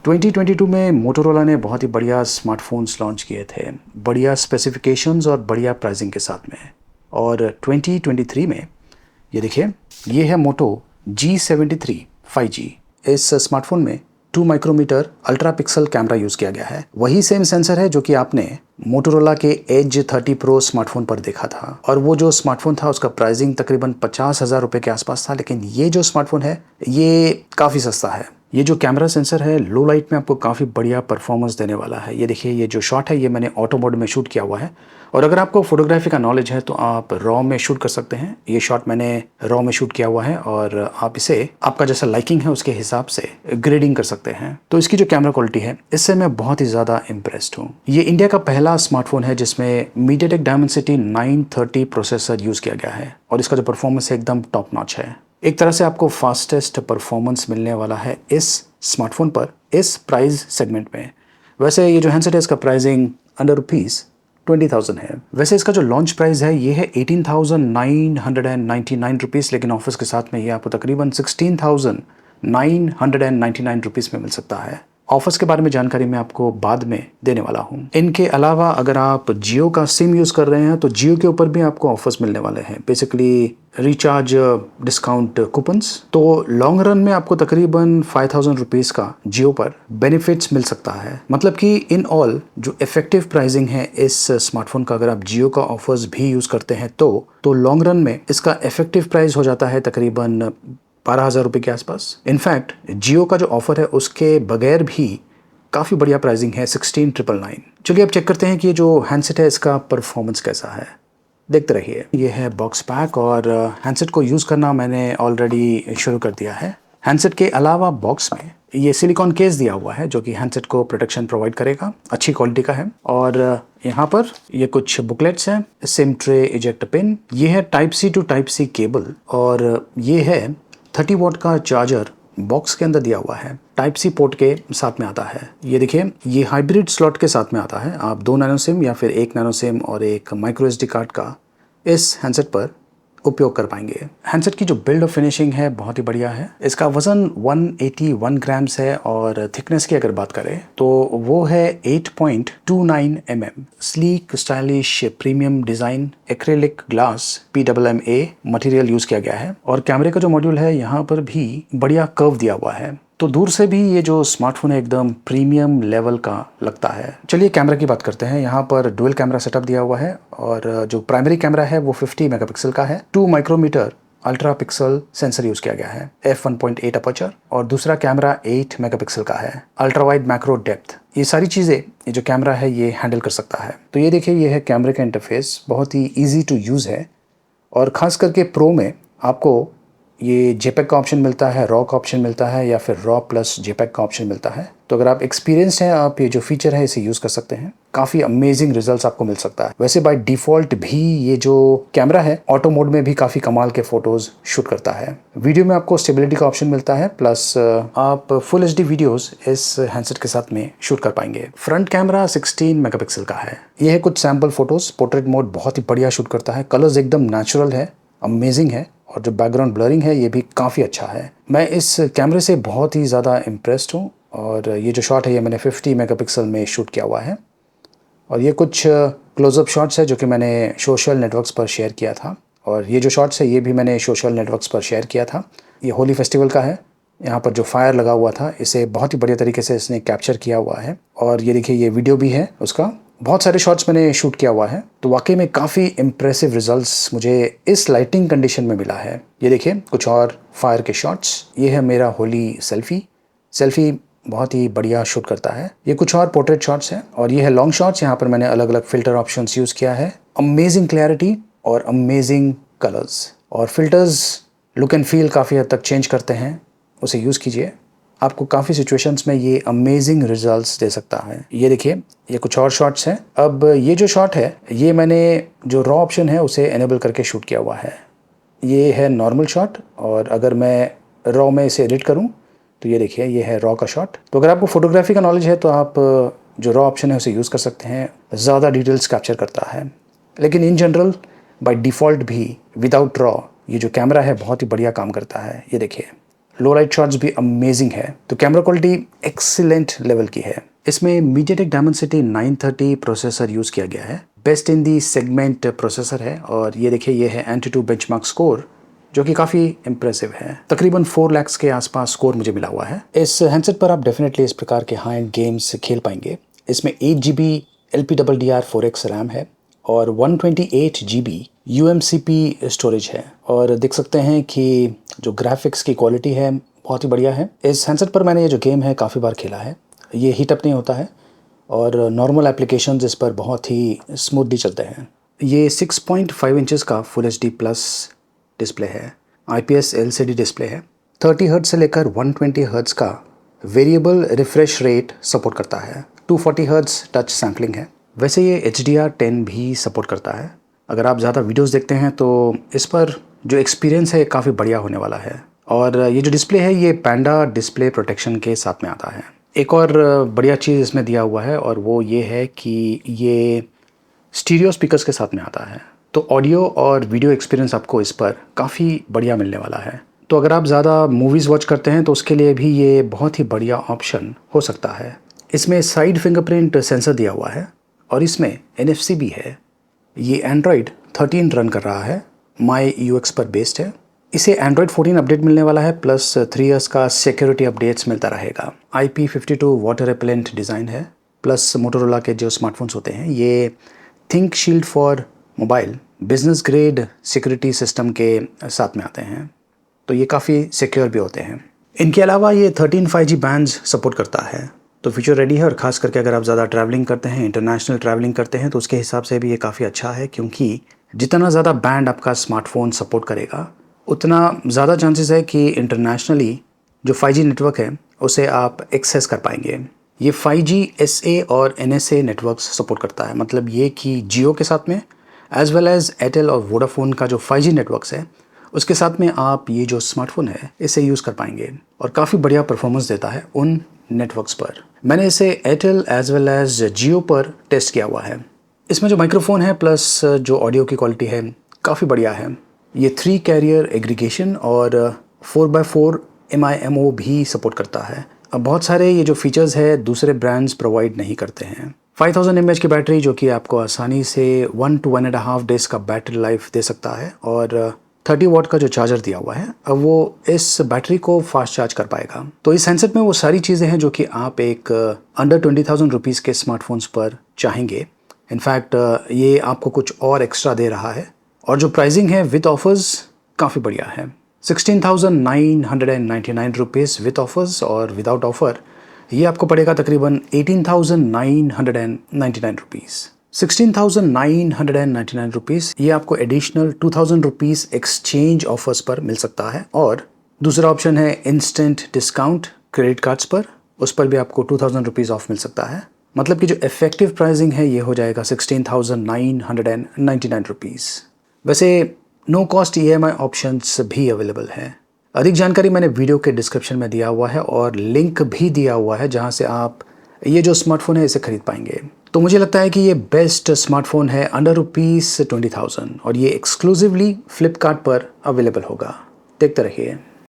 2022 में मोटोरोला ने बहुत ही बढ़िया स्मार्टफोन्स लॉन्च किए थे, बढ़िया स्पेसिफिकेशंस और बढ़िया प्राइसिंग के साथ में। और 2023 में ये देखिए, ये है मोटो G73 5G। इस स्मार्टफोन में 2 micrometre ultra pixel camera use किया गया है। वही सेम सेंसर है जो कि आपने मोटोरोला के एज 30 प्रो स्मार्टफोन पर देखा था, और वो जो स्मार्टफोन था उसका प्राइसिंग तकरीबन 50,000 रुपये के आसपास था। लेकिन ये जो स्मार्टफोन है ये काफ़ी सस्ता है। ये जो कैमरा सेंसर है लो लाइट में आपको काफ़ी बढ़िया परफॉर्मेंस देने वाला है। ये देखिए, ये जो शॉट है ये मैंने ऑटो मोड में शूट किया हुआ है, और अगर आपको फोटोग्राफी का नॉलेज है तो आप रॉ में शूट कर सकते हैं। ये शॉट मैंने रॉ में शूट किया हुआ है, और आप इसे आपका जैसा लाइकिंग है उसके हिसाब से ग्रेडिंग कर सकते हैं। तो इसकी जो कैमरा क्वालिटी है इससे मैं बहुत ही ज़्यादा इम्प्रेस्ड हूँ। ये इंडिया का पहला स्मार्टफोन है जिसमें मीडियाटेक डायमेंसिटी 930 प्रोसेसर यूज़ किया गया है, और इसका जो परफॉर्मेंस है एकदम टॉप नॉच है। एक तरह से आपको फास्टेस्ट परफॉर्मेंस मिलने वाला है इस स्मार्टफोन पर, इस प्राइस सेगमेंट में। वैसे ये जो हैंडसेट है इसका प्राइसिंग अंडर ₹20,000 है। वैसे इसका जो लॉन्च प्राइस है ये है 18,999 रुपीज़, लेकिन ऑफर्स के साथ में ये आपको तकरीबन 16,999 रुपीज़ में मिल सकता है। ऑफर्स के बारे में जानकारी मैं आपको बाद में देने वाला हूँ। इनके अलावा अगर आप जियो का सिम यूज़ कर रहे हैं तो जियो के ऊपर भी आपको ऑफर्स मिलने वाले हैं, बेसिकली रिचार्ज डिस्काउंट कूपन्स। तो लॉन्ग रन में आपको तकरीबन 5,000 रुपीज़ का जियो पर बेनिफिट्स मिल सकता है। मतलब कि इन ऑल जो इफेक्टिव प्राइसिंग है इस स्मार्टफोन का, अगर आप जियो का ऑफर्स भी यूज़ करते हैं तो लॉन्ग रन में इसका इफेक्टिव प्राइस हो जाता है तकरीबन 12,000 रुपये के आसपास। इनफैक्ट जियो का जो ऑफर है उसके बगैर भी काफ़ी बढ़िया प्राइसिंग है 16,999। चलिए अब चेक करते हैं कि ये जो हैंडसेट है इसका परफॉर्मेंस कैसा है। देखते रहिए। ये है बॉक्स पैक, और हैंडसेट को यूज़ करना मैंने ऑलरेडी शुरू कर दिया है। हैंडसेट के अलावा बॉक्स में ये सिलिकॉन केस दिया हुआ है जो कि हैंडसेट को प्रोटेक्शन प्रोवाइड करेगा, अच्छी क्वालिटी का है। और यहाँ पर ये कुछ बुकलेट्स हैं, सिम ट्रे, इजेक्ट पिन, ये है type C to type C cable, और ये है 30 वॉट का चार्जर बॉक्स के अंदर दिया हुआ है, टाइप सी पोर्ट के साथ में आता है। ये देखिए, ये हाइब्रिड स्लॉट के साथ में आता है। आप 2 नैनो सिम या फिर 1 नैनो सिम और एक माइक्रो एसडी कार्ड का इस हैंडसेट पर उपयोग कर पाएंगे। हैंडसेट की जो बिल्ड ऑफ फिनिशिंग है बहुत ही बढ़िया है। इसका वजन 181 ग्राम्स है, और थिकनेस की अगर बात करें तो वो है 8.29 mm। Sleek, stylish, premium design, acrylic glass PMMA material use किया गया है, और कैमरे का जो मॉड्यूल है यहाँ पर भी बढ़िया कर्व दिया हुआ है। तो दूर से भी ये जो स्मार्टफोन है एकदम प्रीमियम लेवल का लगता है। चलिए कैमरा की बात करते हैं। यहाँ पर डुअल कैमरा सेटअप दिया हुआ है, और जो प्राइमरी कैमरा है वो 50 मेगापिक्सल का है। 2 micrometre ultra pixel sensor use किया गया है, f1.8 अपर्चर, और दूसरा कैमरा 8 मेगापिक्सल का है, अल्ट्रा वाइड मैक्रो डेप्थ। ये सारी चीज़ें ये जो कैमरा है ये हैंडल कर सकता है। तो ये देखिए, ये है कैमरे का इंटरफेस, बहुत ही ईजी टू यूज़ है, और ख़ास करके प्रो में आपको ये JPEG का ऑप्शन मिलता है, रॉ का ऑप्शन मिलता है, या फिर रॉ प्लस JPEG का ऑप्शन मिलता है। तो अगर आप एक्सपीरियंस हैं, आप ये जो फीचर है इसे यूज़ कर सकते हैं। काफ़ी अमेजिंग रिजल्ट्स आपको मिल सकता है। वैसे बाय डिफ़ॉल्ट भी ये जो कैमरा है ऑटो मोड में भी काफ़ी कमाल के फ़ोटोज़ शूट करता है। वीडियो में आपको स्टेबिलिटी का ऑप्शन मिलता है, प्लस आप फुल HD वीडियोज़ इस हैंडसेट के साथ में शूट कर पाएंगे। फ्रंट कैमरा 16 मेगापिक्सल का है। ये है कुछ सैम्पल फ़ोटोज़। पोर्ट्रेट मोड बहुत ही बढ़िया शूट करता है, कलर्स एकदम नेचुरल है, अमेजिंग है, और जो बैकग्राउंड ब्लरिंग है ये भी काफ़ी अच्छा है। मैं इस कैमरे से बहुत ही ज़्यादा इम्प्रेस्ड हूँ, और ये जो शॉट है ये मैंने 50 मेगापिक्सल में शूट किया हुआ है, और ये कुछ क्लोजअप शॉट्स है जो कि मैंने सोशल नेटवर्क्स पर शेयर किया था, और ये जो शॉट्स है ये भी मैंने सोशल नेटवर्क्स पर शेयर किया था। ये होली फेस्टिवल का है। यहाँ पर जो फायर लगा हुआ था इसे बहुत ही बढ़िया तरीके से इसने कैप्चर किया हुआ है, और ये देखिए, ये वीडियो भी है उसका। बहुत सारे शॉट्स मैंने शूट किया हुआ है, तो वाकई में काफ़ी इम्प्रेसिव रिजल्ट्स मुझे इस लाइटिंग कंडीशन में मिला है। ये देखिए कुछ और फायर के शॉट्स। ये है मेरा होली सेल्फी बहुत ही बढ़िया शूट करता है। ये कुछ और पोर्ट्रेट शॉट्स हैं, और ये है लॉन्ग शॉट्स। यहाँ पर मैंने अलग अलग फिल्टर ऑप्शंस यूज़ किया है। अमेजिंग क्लैरिटी और अमेजिंग कलर्स, और फिल्टर्स लुक एंड फील काफ़ी हद तक चेंज करते हैं, उसे यूज़ कीजिए। आपको काफ़ी सिचुएशंस में ये अमेजिंग रिजल्ट्स दे सकता है। ये देखिए, ये कुछ और शॉट्स हैं। अब ये जो शॉट है ये मैंने जो रॉ ऑप्शन है उसे एनेबल करके शूट किया हुआ है। ये है नॉर्मल शॉट, और अगर मैं रॉ में इसे एडिट करूं तो ये देखिए, ये है रॉ का शॉट। तो अगर आपको फोटोग्राफी का नॉलेज है तो आप जो रॉ ऑप्शन है उसे यूज़ कर सकते हैं, ज़्यादा डिटेल्स कैप्चर करता है। लेकिन इन जनरल बाय डिफ़ॉल्ट भी विदाउट रॉ ये जो कैमरा है बहुत ही बढ़िया काम करता है। ये देखिए, लो लाइट शॉट्स भी अमेजिंग है। तो कैमरा क्वालिटी एक्सीलेंट लेवल की है। इसमें मीडियाटेक डायमेंसिटी 930 प्रोसेसर यूज़ किया गया है। Best in the segment processor है। और ये देखिए, ये है Antutu बेंचमार्क स्कोर, जो कि काफ़ी इंप्रेसिव है। तकरीबन 4 लाख के आसपास स्कोर मुझे मिला हुआ है। इस हैंडसेट पर आप डेफिनेटली इस प्रकार के हाई एंड गेम्स खेल पाएंगे। इसमें 8GB LPDDR4X रैम है और 128GB UMCP स्टोरेज है। और देख सकते हैं कि जो ग्राफिक्स की क्वालिटी है बहुत ही बढ़िया है। इस हैंडसेट पर मैंने ये जो गेम है काफ़ी बार खेला है। ये हीट अप नहीं होता है और नॉर्मल एप्लीकेशंस इस पर बहुत ही स्मूथली चलते हैं। ये 6.5 इंचेस का फुल HD प्लस डिस्प्ले है। IPS LCD डिस्प्ले है। 30 हर्ट्ज से लेकर 120 हर्ट्ज का वेरिएबल रिफ्रेश रेट सपोर्ट करता है। 240 हर्ट्ज टच सैम्पलिंग है। वैसे ये HDR10 भी सपोर्ट करता है। अगर आप ज़्यादा वीडियोस देखते हैं तो इस पर जो एक्सपीरियंस है काफ़ी बढ़िया होने वाला है। और ये जो डिस्प्ले है ये पैंडा डिस्प्ले प्रोटेक्शन के साथ में आता है। एक और बढ़िया चीज़ इसमें दिया हुआ है और वो ये है कि ये स्टीरियो स्पीकर्स के साथ में आता है। तो ऑडियो और वीडियो एक्सपीरियंस आपको इस पर काफ़ी बढ़िया मिलने वाला है। तो अगर आप ज़्यादा मूवीज़ वॉच करते हैं तो उसके लिए भी ये बहुत ही बढ़िया ऑप्शन हो सकता है। इसमें साइड फिंगरप्रिंट सेंसर दिया हुआ है और इसमें NFC भी है। ये Android 13 रन कर रहा है। MyUX पर बेस्ड है। इसे Android 14 अपडेट मिलने वाला है प्लस 3 इयर्स का सिक्योरिटी अपडेट्स मिलता रहेगा। IP52 वाटर रिपेलेंट डिज़ाइन है। प्लस मोटोरोला के जो स्मार्टफोन्स होते हैं ये think shield for mobile business grade security system के साथ में आते हैं। तो ये काफ़ी सिक्योर भी होते हैं। इनके अलावा ये 13 5G बैंड्स सपोर्ट करता है। तो फीचर रेडी है और ख़ास करके अगर आप ज़्यादा ट्रैवलिंग करते हैं, इंटरनेशनल ट्रैवलिंग करते हैं तो उसके हिसाब से भी ये काफ़ी अच्छा है, क्योंकि जितना ज़्यादा बैंड आपका स्मार्टफोन सपोर्ट करेगा उतना ज़्यादा चांसेस है कि इंटरनेशनली जो 5G नेटवर्क है उसे आप एक्सेस कर पाएंगे। ये 5G SA और NSA नेटवर्क्स सपोर्ट करता है। मतलब ये कि जियो के साथ में एज वेल एज एयरटेल और वोडाफोन का जो 5G नेटवर्क्स है उसके साथ में आप ये जो स्मार्टफोन है इसे यूज़ कर पाएंगे और काफ़ी बढ़िया परफॉर्मेंस देता है उन नेटवर्क्स पर। मैंने इसे एयरटेल एज वेल एज जियो पर टेस्ट किया हुआ है। इसमें जो माइक्रोफोन है प्लस जो ऑडियो की क्वालिटी है काफ़ी बढ़िया है। ये 3 कैरियर एग्रीगेशन और 4x4 MIMO भी सपोर्ट करता है। अब बहुत सारे ये जो फीचर्स है दूसरे ब्रांड्स प्रोवाइड नहीं करते हैं। 5000 mAh की बैटरी जो कि आपको आसानी से 1 to 1.5 डेज का बैटरी लाइफ दे सकता है और 30 वाट का जो चार्जर दिया हुआ है अब वो इस बैटरी को फास्ट चार्ज कर पाएगा। तो इस हैंडसेट में वो सारी चीज़ें हैं जो कि आप एक अंडर 20,000 रुपीज़ के स्मार्टफोन्स पर चाहेंगे। इनफैक्ट ये आपको कुछ और एक्स्ट्रा दे रहा है और जो प्राइसिंग है विद ऑफर्स काफ़ी बढ़िया है। 16,999 रुपीज़ विद ऑफर्स और विदाउट ऑफर ये आपको पड़ेगा तकरीबन 18,999 रुपीज़। 16,999 रुपीज़ ये आपको एडिशनल 2,000 रुपीज़ एक्सचेंज ऑफर्स पर मिल सकता है। और दूसरा ऑप्शन है इंस्टेंट डिस्काउंट क्रेडिट कार्ड्स पर, उस पर भी आपको 2,000 रुपीज़ ऑफ मिल सकता है। मतलब कि जो इफेक्टिव प्राइसिंग है ये हो जाएगा 16,999 रुपीज़। वैसे नो कॉस्ट EMI ऑप्शंस भी अवेलेबल हैं। अधिक जानकारी मैंने वीडियो के डिस्क्रिप्शन में दिया हुआ है और लिंक भी दिया हुआ है जहां से आप ये जो स्मार्टफोन है इसे खरीद पाएंगे। तो मुझे लगता है कि ये बेस्ट स्मार्टफोन है अंडर ₹20,000 और ये एक्सक्लूसिवली फ्लिपकार्ट पर अवेलेबल होगा। देखते रहिए।